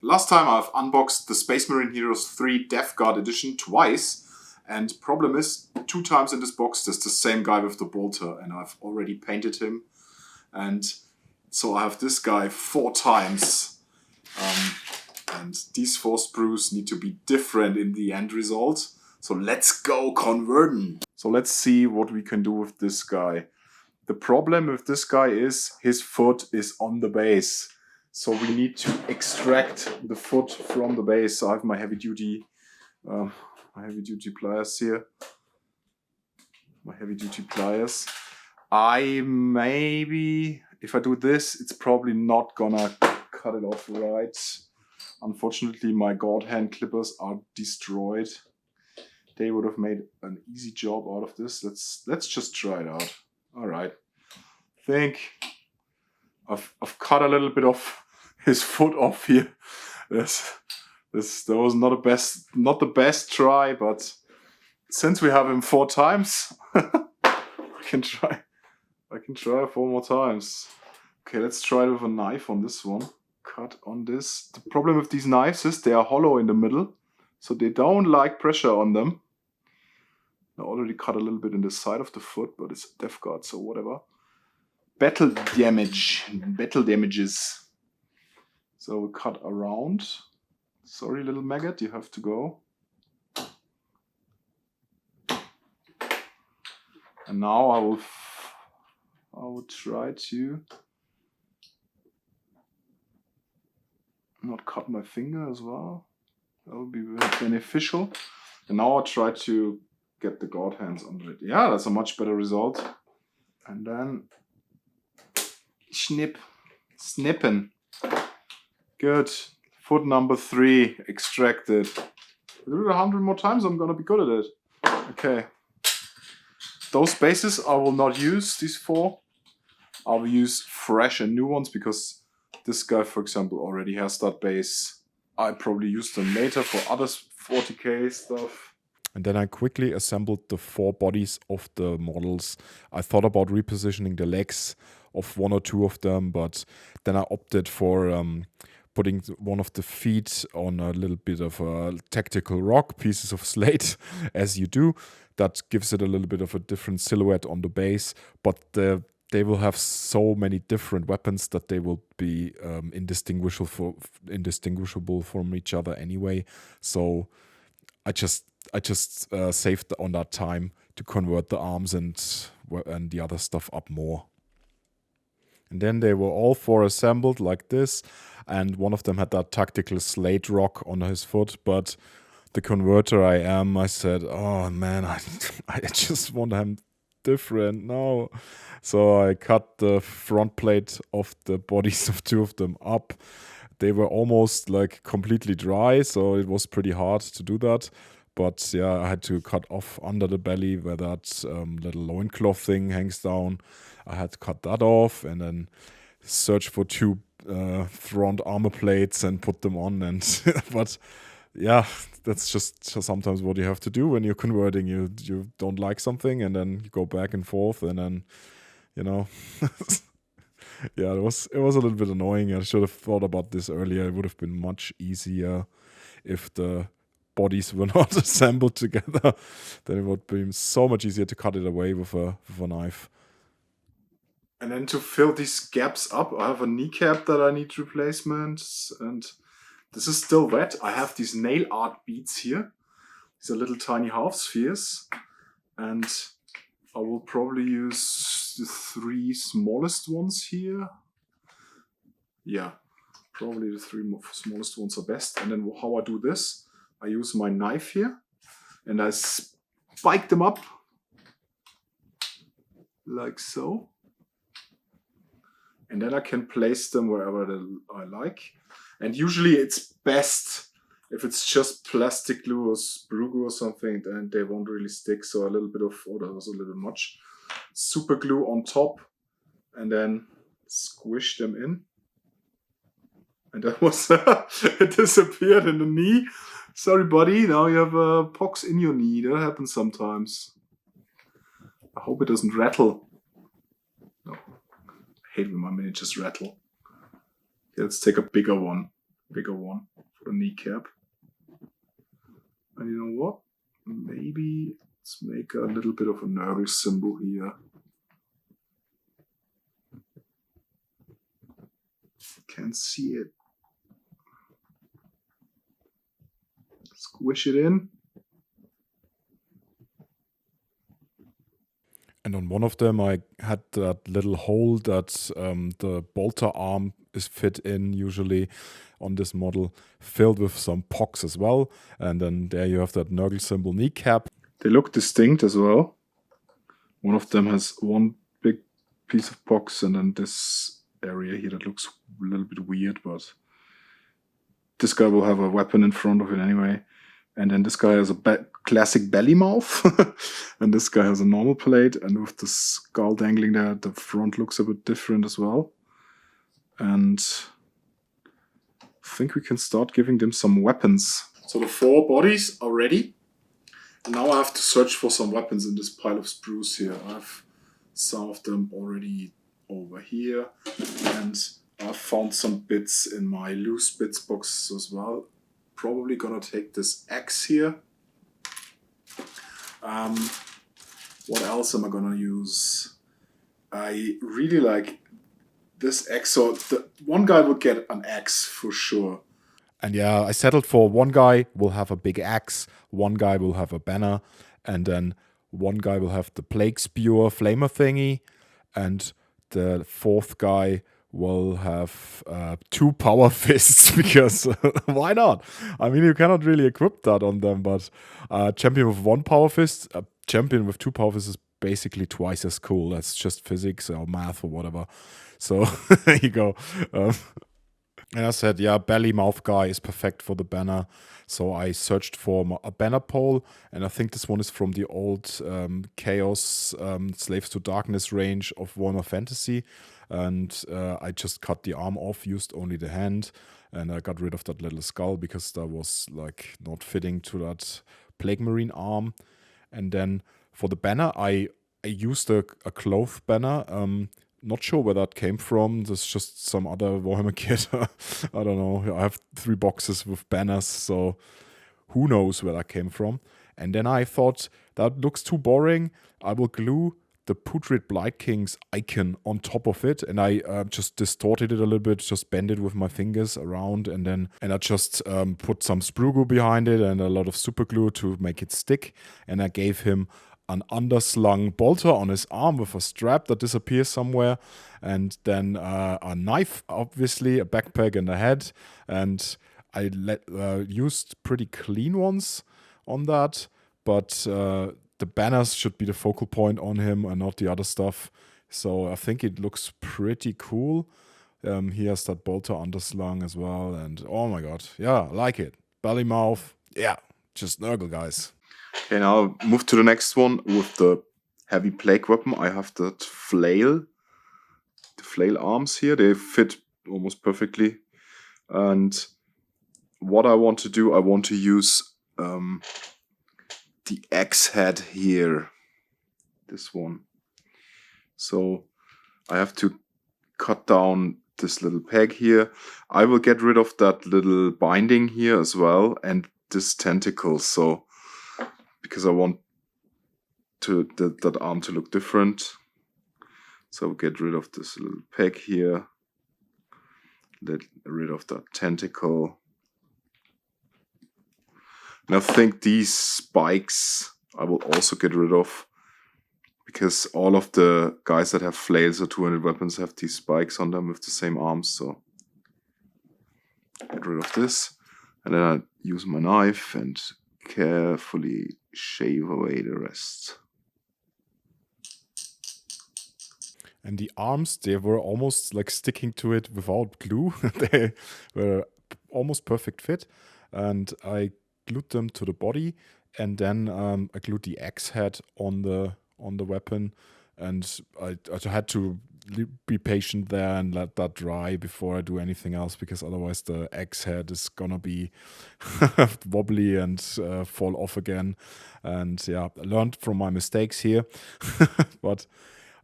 Last time I've unboxed the Space Marine Heroes 3 Death Guard Edition twice, and problem is, 2 times in this box there's the same guy with the bolter, and I've already painted him, and so I have this guy 4 times. And these 4 sprues need to be different in the end result. So let's go converting. So let's see what we can do with this guy. The problem with this guy is his foot is on the base. So we need to extract the foot from the base. So I have my heavy duty pliers here. My heavy duty pliers. If I do this, it's probably not gonna cut it off right. Unfortunately, my god hand clippers are destroyed. They would have made an easy job out of this. Let's just try it out. All right. I think I've cut a little bit of his foot off here. That was not the best try, but since we have him 4 times, I can try 4 more times. Okay, let's try it with a knife on this one. Cut on this. The problem with these knives is they are hollow in the middle, so they don't like pressure on them. I already cut a little bit in the side of the foot, but it's a Death Guard, so whatever. Battle damages. So we cut around. Sorry, little maggot, you have to go. And now I will try to not cut my finger as well. That would be very beneficial. And now I'll try to get the god hands under it. Yeah, that's a much better result. And then snipping. Good. Foot number 3 extracted. If I do it 100 more times, I'm gonna be good at it. Okay. Those bases I will not use, these 4. I will use fresh and new ones because this guy, for example, already has that base. I probably use them later for other 40k stuff. And then I quickly assembled the 4 bodies of the models. I thought about repositioning the legs of 1 or 2 of them, but then I opted for putting one of the feet on a little bit of a tactical rock, pieces of slate, as you do. That gives it a little bit of a different silhouette on the base, but they will have so many different weapons that they will be indistinguishable from each other anyway. So I just saved on that time to convert the arms and the other stuff up more. And then they were all 4 assembled like this, and one of them had that tactical slate rock on his foot, but the converter I said, oh man, I just want them different now. So I cut the front plate of the bodies of 2 of them up. They were almost like completely dry, so it was pretty hard to do that. But yeah, I had to cut off under the belly where that little loincloth thing hangs down. I had to cut that off and then search for 2 front armor plates and put them on. And but yeah, that's just sometimes what you have to do when you're converting. You don't like something and then you go back and forth and then, you know. Yeah, it was a little bit annoying. I should have thought about this earlier. It would have been much easier if the bodies were not assembled together. Then it would be so much easier to cut it away with a knife. And then to fill these gaps up, I have a kneecap that I need replacements, and this is still wet. I have these nail art beads here. These are little tiny half spheres, and I will probably use the 3 smallest ones here. Yeah, probably the 3 smallest ones are best. And then how I do this, I use my knife here, and I spike them up like so. And then I can place them wherever I like. And usually it's best if it's just plastic glue or sprue glue or something, then they won't really stick. So a little bit of, oh, that was a little much. Super glue on top, and then squish them in. And that was, it disappeared in the knee. Sorry, buddy, now you have a pox in your knee. That happens sometimes. I hope it doesn't rattle. No. I hate when my miniatures rattle. Okay, let's take a bigger one. bigger one for the kneecap. And you know what? Maybe let's make a little bit of a Nurgle symbol here. Can't see it. Squish it in. And on one of them, I had that little hole that the bolter arm is fit in usually on this model, filled with some pox as well. And then there you have that Nurgle symbol kneecap. They look distinct as well. One of them has one big piece of pox, and then this area here that looks a little bit weird, but this guy will have a weapon in front of it anyway. And then this guy has a classic belly mouth, and this guy has a normal plate, and with the skull dangling there, the front looks a bit different as well. And I think we can start giving them some weapons. So the 4 bodies are ready. Now I have to search for some weapons in this pile of spruce here. I have some of them already over here, and I found some bits in my loose bits box as well. Probably gonna take this axe here. What else am I gonna use? I really like this axe. So one guy would get an axe for sure. And yeah, I settled for one guy will have a big axe, one guy will have a banner, and then one guy will have the plague spewer flamer thingy, and the 4th guy will have 2 power fists, because why not? I mean, you cannot really equip that on them, but champion with 1 power fist, a champion with 2 power fists is basically twice as cool. That's just physics or math or whatever. So there you go. And I said, yeah, belly mouth guy is perfect for the banner. So I searched for a banner pole, and I think this one is from the old Chaos Slaves to Darkness range of Warhammer Fantasy. And I just cut the arm off, used only the hand, and I got rid of that little skull because that was like not fitting to that Plague Marine arm. And then for the banner, I used a cloth banner. Not sure where that came from. There's just some other Warhammer kit. I don't know. I have 3 boxes with banners, so who knows where that came from. And then I thought, that looks too boring. I will glue the Putrid Blight King's icon on top of it, and I just distorted it a little bit, just bent it with my fingers around, and I just put some sprue glue behind it and a lot of super glue to make it stick, and I gave him an underslung bolter on his arm with a strap that disappears somewhere, and then a knife, obviously, a backpack, and a head. And I used pretty clean ones on that, but the banners should be the focal point on him and not the other stuff. So I think it looks pretty cool. He has that bolter underslung as well, and oh my god, yeah, I like it. Belly mouth, yeah, just Nurgle, guys. Okay, now I'll move to the next one with the heavy plague weapon. I have that flail. The flail arms here, they fit almost perfectly. And what I want to do, I want to use the axe head here. This one. So I have to cut down this little peg here. I will get rid of that little binding here as well, and this tentacle. So because I want that arm to look different. So I'll get rid of this little peg here. Get rid of that tentacle. And I think these spikes I will also get rid of, because all of the guys that have flails or 200 weapons have these spikes on them with the same arms. So get rid of this. And then I use my knife and carefully shave away the rest. And the arms, they were almost like sticking to it without glue. They were almost perfect fit. And I glued them to the body, and then I glued the axe head on the weapon. And I had to be patient there and let that dry before I do anything else, because otherwise the axe head is gonna be wobbly and fall off again. And yeah, I learned from my mistakes here. But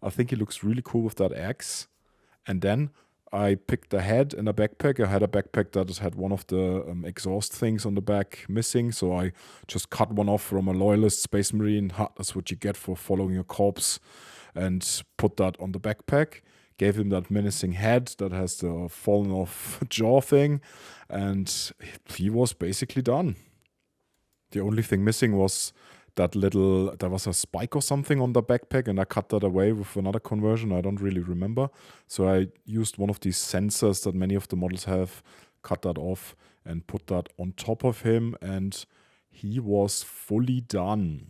I think it looks really cool with that axe. And then I picked the head in a backpack. I had a backpack that had one of the exhaust things on the back missing, so I just cut one off from a loyalist Space Marine. Ha, that's what you get for following a corpse, and put that on the backpack. Gave him that menacing head that has the fallen off jaw thing, and he was basically done. The only thing missing was there was a spike or something on the backpack, and I cut that away with another conversion. I don't really remember. So I used one of these sensors that many of the models have, cut that off, and put that on top of him, and he was fully done.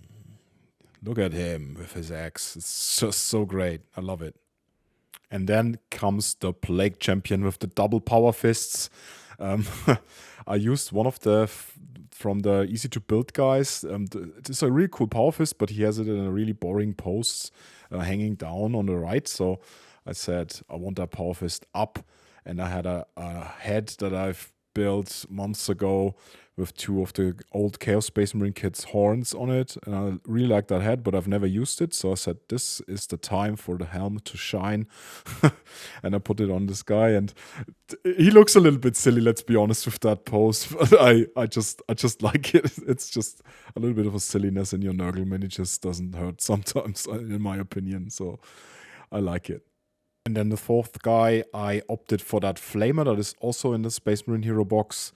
Look at him with his axe. It's just so great. I love it. And then comes the Plague Champion with the double power fists. I used one of from the easy to build guys. It's a really cool power fist, but he has it in a really boring pose, hanging down on the right. So I said, I want that power fist up. And I had a head that I've built months ago with two of the old Chaos Space Marine kits' horns on it. And I really like that head, but I've never used it. So I said, this is the time for the helmet to shine. And I put it on this guy, and he looks a little bit silly, let's be honest, with that pose. But I just like it. It's just a little bit of a silliness in your Nurgle, it just doesn't hurt sometimes, in my opinion. So I like it. And then the fourth guy, I opted for that Flamer that is also in the Space Marine Hero box.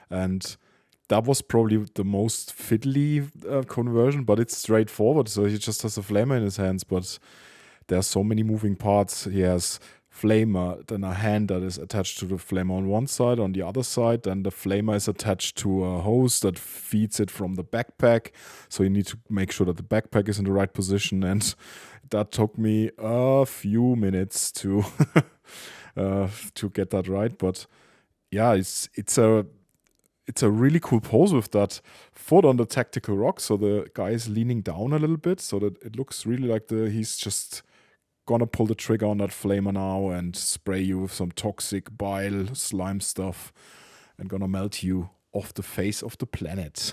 And that was probably the most fiddly conversion, but it's straightforward. So he just has a Flamer in his hands, but there's so many moving parts. He has Flamer, then a hand that is attached to the Flamer on one side. On the other side, then the Flamer is attached to a hose that feeds it from the backpack. So you need to make sure that the backpack is in the right position. And that took me a few minutes to get that right. But yeah, it's a really cool pose with that foot on the tactical rock. So the guy is leaning down a little bit, so that it looks really like he's just gonna pull the trigger on that Flamer now and spray you with some toxic bile slime stuff and gonna melt you off the face of the planet.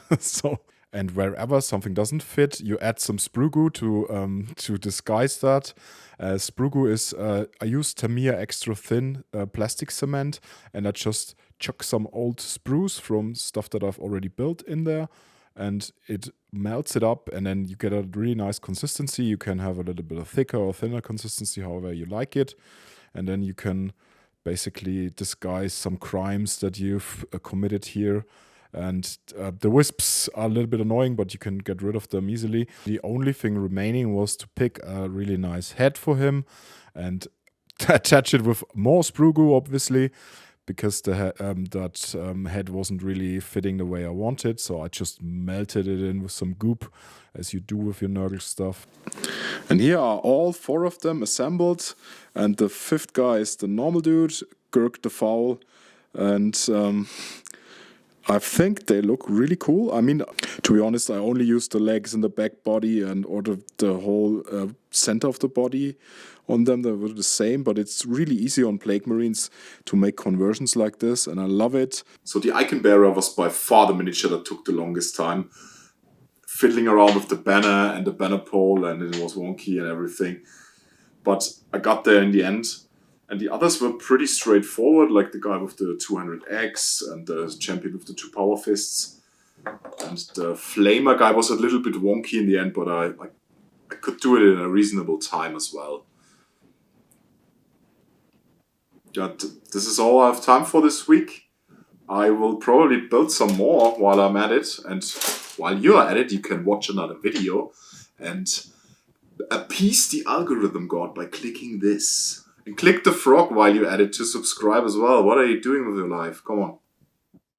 And wherever something doesn't fit, you add some sprue goo to disguise that. Sprue goo is I use Tamiya extra thin plastic cement, and I just chuck some old sprues from stuff that I've already built in there, and it melts it up, and then you get a really nice consistency. You can have a little bit of thicker or thinner consistency, however you like it, and then you can basically disguise some crimes that you've committed here. And the wisps are a little bit annoying, but you can get rid of them easily. The only thing remaining was to pick a really nice head for him and attach it with more sprue goo, obviously, because that head wasn't really fitting the way I wanted. So I just melted it in with some goop, as you do with your Nurgle stuff. And here are all four of them assembled. And the fifth guy is the normal dude, Gurk the Foul. And I think they look really cool. I mean, to be honest, I only used the legs and the back body or the whole center of the body on them. They were the same, but it's really easy on Plague Marines to make conversions like this, and I love it. So the Icon Bearer was by far the miniature that took the longest time. Fiddling around with the banner and the banner pole, and it was wonky and everything. But I got there in the end. And the others were pretty straightforward, like the guy with the 200X and the champion with the 2 power fists. And the Flamer guy was a little bit wonky in the end, but I could do it in a reasonable time as well. Yeah, this is all I have time for this week. I will probably build some more while I'm at it. And while you're at it, you can watch another video and appease the algorithm god by clicking this. And click the frog while you're at it to subscribe as well. What are you doing with your life? Come on.